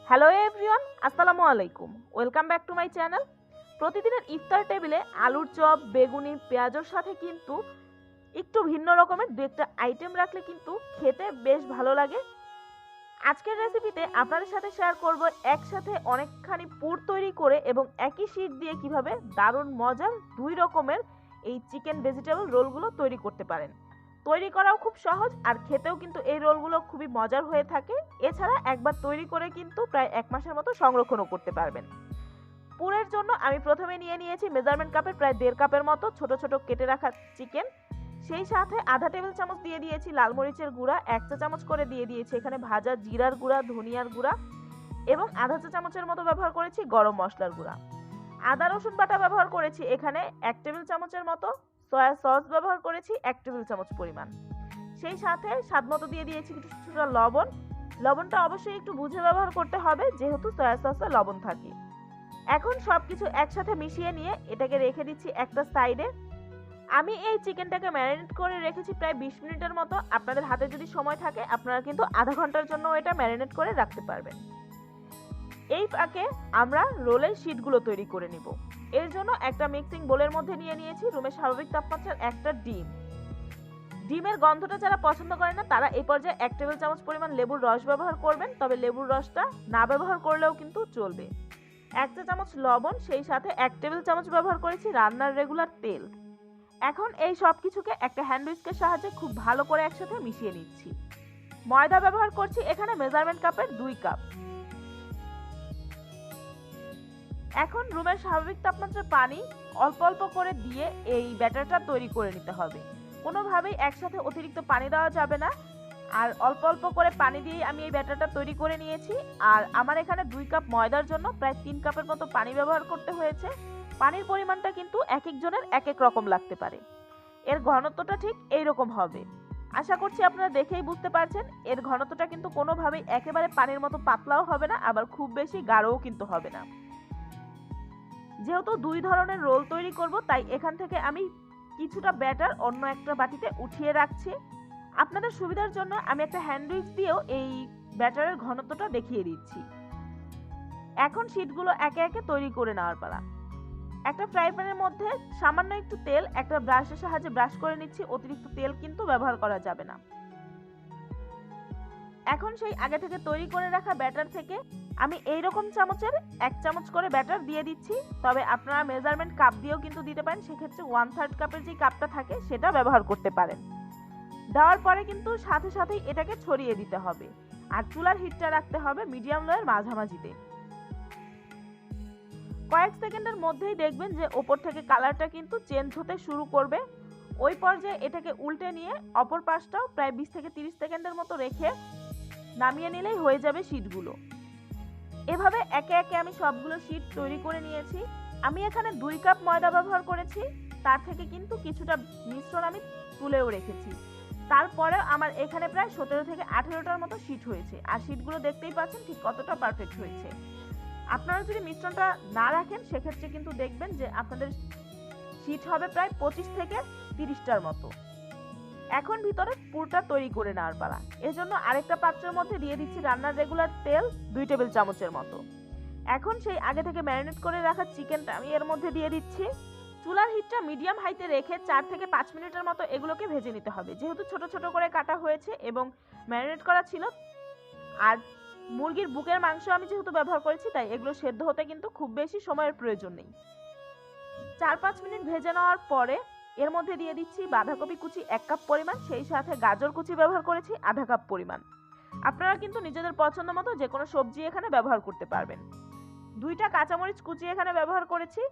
Hello everyone, আসসালামু আলাইকুম। Welcome back to my channel. প্রতিদিনের ইফতার টেবিলে আলুর চপ, বেগুনি, পেঁয়াজের সাথে কিন্তু একটু ভিন্ন রকমের দু একটা আইটেম রাখলে কিন্তু খেতে বেশ ভালো লাগে। আজকের রেসিপিতে আপনাদের সাথে শেয়ার করব একসাথে অনেকখানি পুর তৈরি করে এবং একই শীট দিয়ে কিভাবে দারুণ মজার দুই রকমের এই চিকেন ভেজিটেবল রোলগুলো তৈরি করতে পারেন। তৈরি করাও খুব সহজ আর খেতেও কিন্তু এই রোলগুলো খুবই মজার হয়ে থাকে। এছাড়া একবার তৈরি করে কিন্তু প্রায় 1 মাসের মতো সংরক্ষণও করতে পারবেন। পুরের জন্য আমি প্রথমে নিয়ে নিয়েছি মেজারমেন্ট কাপের প্রায় 1.5 কাপের মতো ছোট ছোট কেটে রাখা চিকেন। সেই সাথে আধা টেবিল চামচ দিয়ে দিয়েছি লাল মরিচের গুঁড়া, 1 চা চামচ করে দিয়ে দিয়েছি এখানে ভাজা জিরার গুঁড়া, ধনিয়ার গুঁড়া এবং আধা চা চামচের মতো ব্যবহার করেছি গরম মশলার গুঁড়া। আদা রসুন বাটা ব্যবহার করেছি এখানে 1 টেবিল চামচের মতো। সয়া সস ব্যবহার করেছি 1 টেবিল চামচ পরিমাণ। সেই সাথে স্বাদ মতো দিয়ে দিয়েছি কিছুটা লবণ। লবণটা অবশ্যই একটু বুঝে ব্যবহার করতে হবে যেহেতু সয়া সসে লবণ থাকে। এখন সবকিছু একসাথে মিশিয়ে নিয়ে এটাকে রেখে দিচ্ছি একটা সাইডে। আমি এই চিকেনটাকে ম্যারিনেট করে রেখেছি প্রায় 20 মিনিটের মতো। আপনাদের হাতে যদি সময় থাকে আপনারা কিন্তু আধা ঘন্টার জন্য এটা ম্যারিনেট করে রাখতে পারবেন। এই ফাঁকে আমরা রোলের শীটগুলো তৈরি করে নিব। এর জন্য একটা মিক্সিং বোলের মধ্যে নিয়ে নিয়েছি রুমের স্বাভাবিক তাপমাত্রার একটা ডিম। ডিমের গন্ধটা যারা পছন্দ করে না তারা এই পর্যায়ে 1 টেবিল চামচ পরিমাণ লেবুর রস ব্যবহার করবেন, তবে লেবুর রসটা না ব্যবহার করলেও কিন্তু চলবে। 1 চা চামচ লবণ, সেই সাথে 1 টেবিল চামচ ব্যবহার করেছি রান্নার রেগুলার তেল। এখন এই সব কিছুকে একটা হ্যান্ড হুইস্কের সাহায্যে খুব ভালো করে একসাথে মিশিয়ে নিচ্ছি। ময়দা ব্যবহার করছি এখানে মেজারমেন্ট কাপের 2 কাপ। এখন রুমের স্বাভাবিক তাপমাত্রার পানি অল্প অল্প করে দিয়ে এই ব্যাটারটা তৈরি করে নিতে হবে। কোনোভাবেই একসাথে অতিরিক্ত পানি দেওয়া যাবে না। আর অল্প অল্প করে পানি দিয়েই আমি এই ব্যাটারটা তৈরি করে নিয়েছি। আর আমার এখানে 2 কাপ ময়দার জন্য প্রায় 3 কাপের মতো পানি ব্যবহার করতে হয়েছে। পানির পরিমাণটা কিন্তু এক একজনের এক এক রকম লাগতে পারে। এর ঘনত্বটা ঠিক এইরকম হবে। আশা করছি আপনারা দেখেই বুঝতে পারছেন এর ঘনত্বটা কিন্তু কোনোভাবেই একেবারে পানির মতো পাতলাও হবে না, আবার খুব বেশি গাঢ়ও কিন্তু হবে না। যেহেতু 2 ধরনের রোল তৈরি করব তাই এখান থেকে আমি কিছুটা ব্যাটার অন্য একটা বাটিতে উঠিয়ে রাখছি। আপনাদের সুবিধার জন্য আমি একটা হ্যান্ড উইচ দিয়েও এই ব্যাটারের ঘনত্বটা দেখিয়ে দিচ্ছি। এখন শীটগুলো একে একে তৈরি করে নেওয়ার পালা। একটা ফ্রাই প্যানের মধ্যে সামান্য একটু তেল একটা ব্রাশের সাহায্যে ব্রাশ করে নিচ্ছি। অতিরিক্ত তেল কিন্তু ব্যবহার করা যাবে না। এখন সেই আগে থেকে তৈরি করে রাখা ব্যাটার থেকে আমি এই রকম চামচের 1 চামচ করে ব্যাটার দিয়ে দিচ্ছি, তবে আপনারা মেজারমেন্ট কাপ দিয়েও কিন্তু দিতে পারেন। সেক্ষেত্রে 1/3 কাপের যে কাপটা থাকে সেটা ব্যবহার করতে পারেন। দেওয়ার পরে কিন্তু সাথে সাথেই এটাকে ছড়িয়ে দিতে হবে আর চুলার হিটটা রাখতে হবে মিডিয়াম লোয়ের মাঝামাঝিতে। কয়েক সেকেন্ডের মধ্যেই দেখবেন যে ওপর থেকে কালারটা কিন্তু চেঞ্জ হতে শুরু করবে। ওই পর্যায়ে এটাকে উল্টে নিয়ে অপর পাশটাও প্রায় 20 থেকে 30 সেকেন্ডের মতো রেখে নামিয়ে নিলেই হয়ে যাবে শীটগুলো। এভাবে একে একে আমি সবগুলো শীট তৈরি করে নিয়েছি। আমি এখানে 2 কাপ ময়দা ব্যবহার করেছি, তার থেকে কিন্তু কিছুটা মিশ্রণ আমি তুলেও রেখেছি। তারপরে আমার এখানে প্রায় 17 থেকে 18টার মতো শীট হয়েছে। আর শীটগুলো দেখতেই পাচ্ছেন ঠিক কতটা পারফেক্ট হয়েছে। আপনারা যদি মিশ্রণটা না রাখেন সেক্ষেত্রে কিন্তু দেখবেন যে আপনাদের শীট হবে প্রায় 25 থেকে 30টার মতো। এখন ভিতরে পুরটা তৈরি করে নেওয়ার পালা। এজন্য আরেকটা পাত্রের মধ্যে দিয়ে দিচ্ছি রান্নার রেগুলার তেল 2 টেবিল চামচের মতো। এখন সেই আগে থেকে ম্যারিনেট করে রাখা চিকেনটা আমি এর মধ্যে দিয়ে দিচ্ছি। চুলার হিটটা মিডিয়াম হাইতে রেখে 4 থেকে 5 মিনিটের মতো এগুলোকে ভেজে নিতে হবে। যেহেতু ছোট ছোট করে কাটা হয়েছে এবং ম্যারিনেট করা ছিল, আর মুরগির বুকের মাংস আমি যেহেতু ব্যবহার করেছি তাই এগুলো সেদ্ধ হতে কিন্তু খুব বেশি সময়ের প্রয়োজন নেই। 4-5 মিনিট ভেজে নেওয়ার পরে এর মধ্যে দিয়ে দিচ্ছি বাঁধাকপি কুচি 1 কাপ পরিমাণ, সেই সাথে গাজর কুচি ব্যবহার করেছি আধা কাপ পরিমাণ। আপনারা কিন্তু নিজেদের পছন্দ মতো যে কোনো সবজি এখানে ব্যবহার করতে পারবেন। 2টা কাঁচামরিচ কুচি এখানে ব্যবহার করেছি।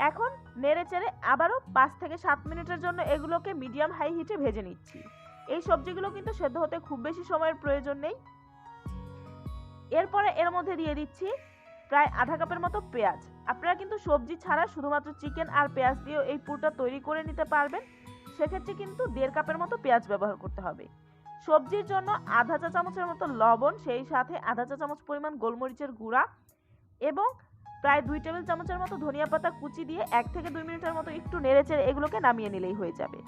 এখন নেড়েচেড়ে আবারও 5 থেকে 7 মিনিটের জন্য এগুলোকে মিডিয়াম হাই হিটে ভেজে নিচ্ছি। এই সবজিগুলো কিন্তু সেদ্ধ হতে খুব বেশি সময়ের প্রয়োজন নেই। এরপরে এর মধ্যে দিয়ে দিচ্ছি প্রায় আধা কাপের মতো পেঁয়াজ। আপনারা কিন্তু সবজি ছাড়া শুধুমাত্র চিকেন আর পেঁয়াজ দিয়েও এই পুরটা তৈরি করে নিতে পারবেন। সেক্ষেত্রে কিন্তু 1.5 কাপের মতো পেঁয়াজ ব্যবহার করতে হবে। সবজির জন্য আধা চা চামচের মতো লবণ, সেই সাথে আধা চা চামচ পরিমাণ গোলমরিচের গুঁড়া এবং প্রায় 2 টেবিল চামচের মতো ধনিয়া পাতা কুচি দিয়ে 1 থেকে 2 মিনিটের মতো একটু নেড়েচেড়ে এগুলোকে নামিয়ে নিলেই হয়ে যাবে।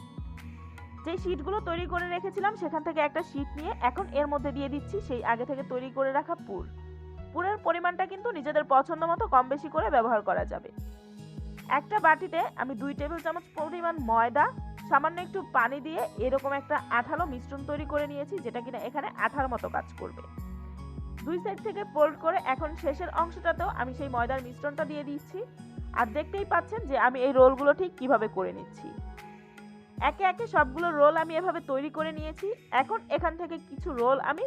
যে শীটগুলো তৈরি করে রেখেছিলাম সেখান থেকে একটা শীট নিয়ে এখন এর মধ্যে দিয়ে দিচ্ছি সেই আগে থেকে তৈরি করে রাখা পুর। পুরের পরিমাণটা কিন্তু নিজেদের পছন্দ মতো কম বেশি করে ব্যবহার করা যাবে। একটা বাটিতে আমি 2 টেবিল চামচ পরিমাণ ময়দা, সামান্য একটু পানি দিয়ে এরকম একটা আঠালো মিশ্রণ তৈরি করে নিয়েছি, যেটা কিনা এখানে আঠার মতো কাজ করবে। 2 সাইড থেকে ফোল্ড করে এখন শেষের অংশটাতেও আমি সেই ময়দার মিশ্রণটা দিয়ে দিচ্ছি। আর দেখতেই পাচ্ছেন যে আমি এই রোলগুলো ঠিক কিভাবে করে নিচ্ছি। একে একে সবগুলো রোল আমি এভাবে তৈরি করে নিয়েছি। এখন এখান থেকে কিছু রোল আমি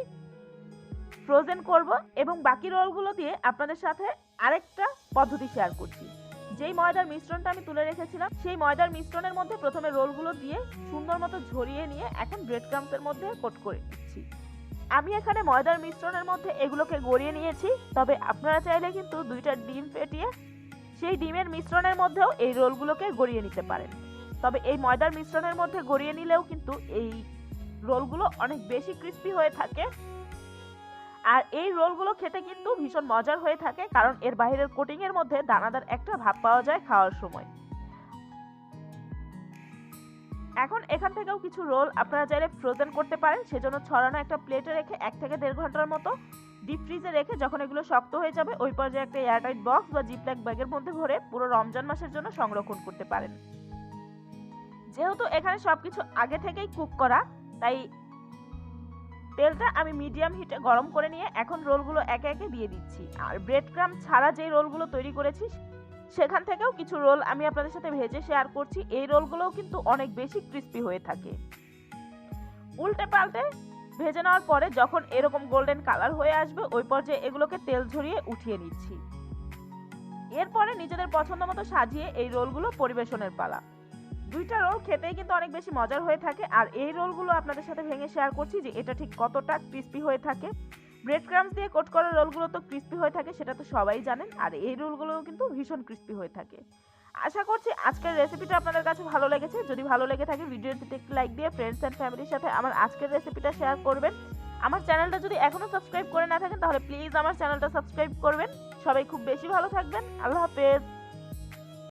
ফ্রোজেন করব এবং বাকি রোলগুলো দিয়ে আপনাদের সাথে আরেকটা পদ্ধতি শেয়ার করছি। যেই ময়দার মিশ্রণটা আমি তুলে রেখেছিলাম সেই ময়দার মিশ্রণের মধ্যে প্রথমে রোলগুলো দিয়ে সুন্দর মতো ঝরিয়ে নিয়ে এখন ব্রেড ক্রাম্বসের মধ্যে কোট করে দিচ্ছি। আমি এখানে ময়দার মিশ্রণের মধ্যে এগুলোকে গড়িয়ে নিয়েছি, তবে আপনারা চাইলে কিন্তু 2টা ডিম ফেটিয়ে সেই ডিমের মিশ্রণের মধ্যেও এই রোলগুলোকে গড়িয়ে নিতে পারেন। তবে এই ময়দার মিশ্রণের মধ্যে গড়িয়ে নিলেও কিন্তু এই রোলগুলো অনেক বেশি ক্রিস্পি হয়ে থাকে। আর এই রোলগুলো খেতে কিন্তু ভীষণ মজার হয়ে থাকে, কারণ এর বাইরের কোটিং এর মধ্যে দানাদার একটা ভাব পাওয়া যায় খাওয়ার সময়। এখন এখান থেকেও কিছু রোল আপনারা চাইলে ফ্রোজেন করতে পারেন, সেজন্য ছড়ানো একটা প্লেটে রেখে 1 থেকে 1.5 ঘন্টার মতো ডিপ ফ্রিজে রেখে যখন এগুলো শক্ত হয়ে যাবে ওই পর্যায়ে একটা এয়ারটাইট বক্স বা জিপলক ব্যাগের মধ্যে ভরে পুরো রমজান মাসের জন্য সংরক্ষণ করতে পারেন। যেহেতু এখানে সবকিছু আগে থেকেই কুক করা, তাই তেলটা আমি মিডিয়াম হিটে গরম করে নিয়ে এখন রোলগুলো একে একে দিয়ে দিচ্ছি। আর ব্রেড ক্রাম্ব ছাড়া যে রোলগুলো তৈরি করেছি সেখান থেকেও কিছু রোল আমি আপনাদের সাথে ভেজে শেয়ার করছি। এই রোলগুলোও কিন্তু অনেক বেশি ক্রিস্পি হয়ে থাকে। উল্টে পাল্টে ভেজে নেওয়ার পরে যখন এরকম গোল্ডেন কালার হয়ে আসবে ওই পর্যায়ে এগুলোকে তেল ঝরিয়ে উঠিয়ে নিচ্ছি। এরপরে নিজেদের পছন্দ মতো সাজিয়ে এই রোলগুলো পরিবেশনের পালা। 2টা রোল খেতেই কিন্তু অনেক বেশি মজার হয়ে থাকে। আর এই রোলগুলো আপনাদের সাথে ভেঙে শেয়ার করছি যে এটা ঠিক কতটা ক্রিস্পি হয়ে থাকে। ব্রেড ক্রাম্বস দিয়ে কোট করা রোলগুলো তো ক্রিস্পি হয়ে থাকে, সেটা তো সবাই জানেন। আর এই রোলগুলোও কিন্তু ভীষণ ক্রিস্পি হয়ে থাকে। আশা করছি আজকের রেসিপিটা আপনাদের কাছে ভালো লেগেছে। যদি ভালো লেগে থাকে ভিডিওটিতে একটি লাইক দিয়ে ফ্রেন্ডস এন্ড ফ্যামিলির সাথে আমার আজকের রেসিপিটা শেয়ার করবেন। আমার চ্যানেলটা যদি এখনো সাবস্ক্রাইব করে না থাকেন তাহলে প্লিজ আমার চ্যানেলটা সাবস্ক্রাইব করবেন। সবাই খুব বেশি ভালো থাকবেন। আল্লাহ হাফেজ।